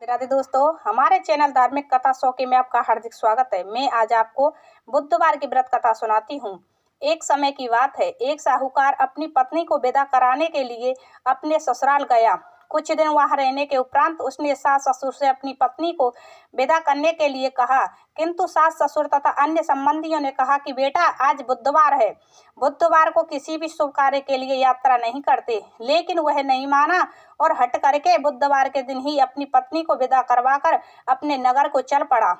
राधे दोस्तों, हमारे चैनल धार्मिक कथा शौकी में आपका हार्दिक स्वागत है। मैं आज आपको बुधवार की व्रत कथा सुनाती हूँ। एक समय की बात है, एक साहूकार अपनी पत्नी को विदा कराने के लिए अपने ससुराल गया। कुछ दिन वहां रहने के उपरांत उसने सास ससुर से अपनी पत्नी को विदा करने के लिए कहा, किंतु सास ससुर तथा अन्य संबंधियों ने कहा कि बेटा, आज बुधवार है, बुधवार को किसी भी शुभ कार्य के लिए यात्रा नहीं करते। लेकिन वह नहीं माना और हट करके बुधवार के दिन ही अपनी पत्नी को विदा करवाकर अपने नगर को चल पड़ा।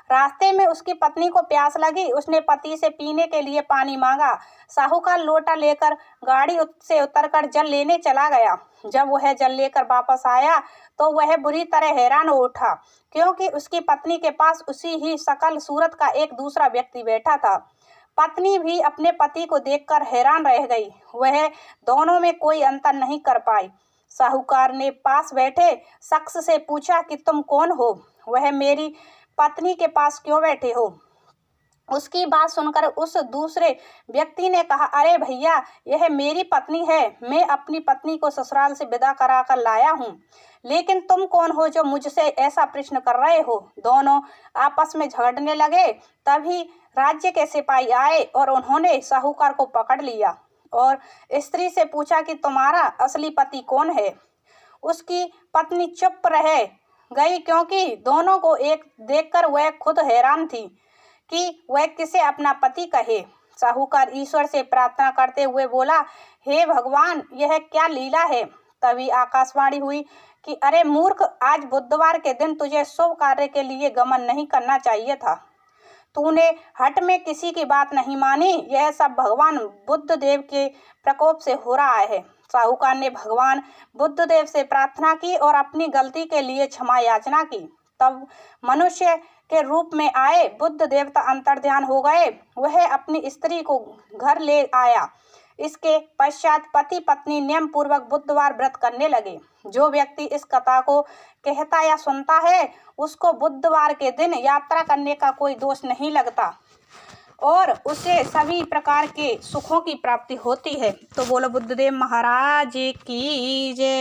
रास्ते में उसकी पत्नी को प्यास लगी। उसने पति से पीने के लिए पानी मांगा। साहूकार लोटा लेकर गाड़ी से उतरकर जल लेने चला गया। जब वह जल लेकर वापस आया तो वह बुरी तरह हैरान हो उठा, क्योंकि उसकी पत्नी के पास उसी ही शकल सूरत का एक दूसरा व्यक्ति बैठा था। पत्नी भी अपने पति को देखकर हैरान रह गई। वह दोनों में कोई अंतर नहीं कर पाई। साहूकार ने पास बैठे शख्स से पूछा कि तुम कौन हो? वह मेरी पत्नी के पास क्यों बैठे हो? उसकी बात सुनकर उस दूसरे व्यक्ति ने कहा, अरे भैया, यह मेरी पत्नी है। मैं अपनी पत्नी को ससुराल से विदा करा कर लाया हूँ। लेकिन तुम कौन हो जो मुझसे ऐसा प्रश्न कर रहे हो? दोनों आपस में झगड़ने लगे। तभी राज्य के सिपाही आए और उन्होंने साहूकार को पकड़ लिया और स्त्री से पूछा कि तुम्हारा असली पति कौन है? उसकी पत्नी चुप रह गई, क्योंकि दोनों को एक देखकर वह खुद हैरान थी कि वह किसे अपना पति कहे। साहूकार ईश्वर से प्रार्थना करते हुए बोला, हे भगवान, यह क्या लीला है? तभी आकाशवाणी हुई कि अरे मूर्ख, आज बुधवार के दिन तुझे शुभ कार्य के लिए गमन नहीं करना चाहिए था। तूने हट में किसी की बात नहीं मानी। यह सब भगवान बुद्ध देव के प्रकोप से हो रहा है। साहूकार ने भगवान बुद्ध देव से प्रार्थना की और अपनी गलती के लिए क्षमा याचना की। तब मनुष्य के रूप में आए बुद्ध देवता अंतर्ध्यान हो गए। वह अपनी स्त्री को घर ले आया। इसके पश्चात पति पत्नी नियम पूर्वक बुधवार व्रत करने लगे। जो व्यक्ति इस कथा को कहता या सुनता है, उसको बुधवार के दिन यात्रा करने का कोई दोष नहीं लगता और उसे सभी प्रकार के सुखों की प्राप्ति होती है। तो बोलो बुद्धदेव महाराज की जय।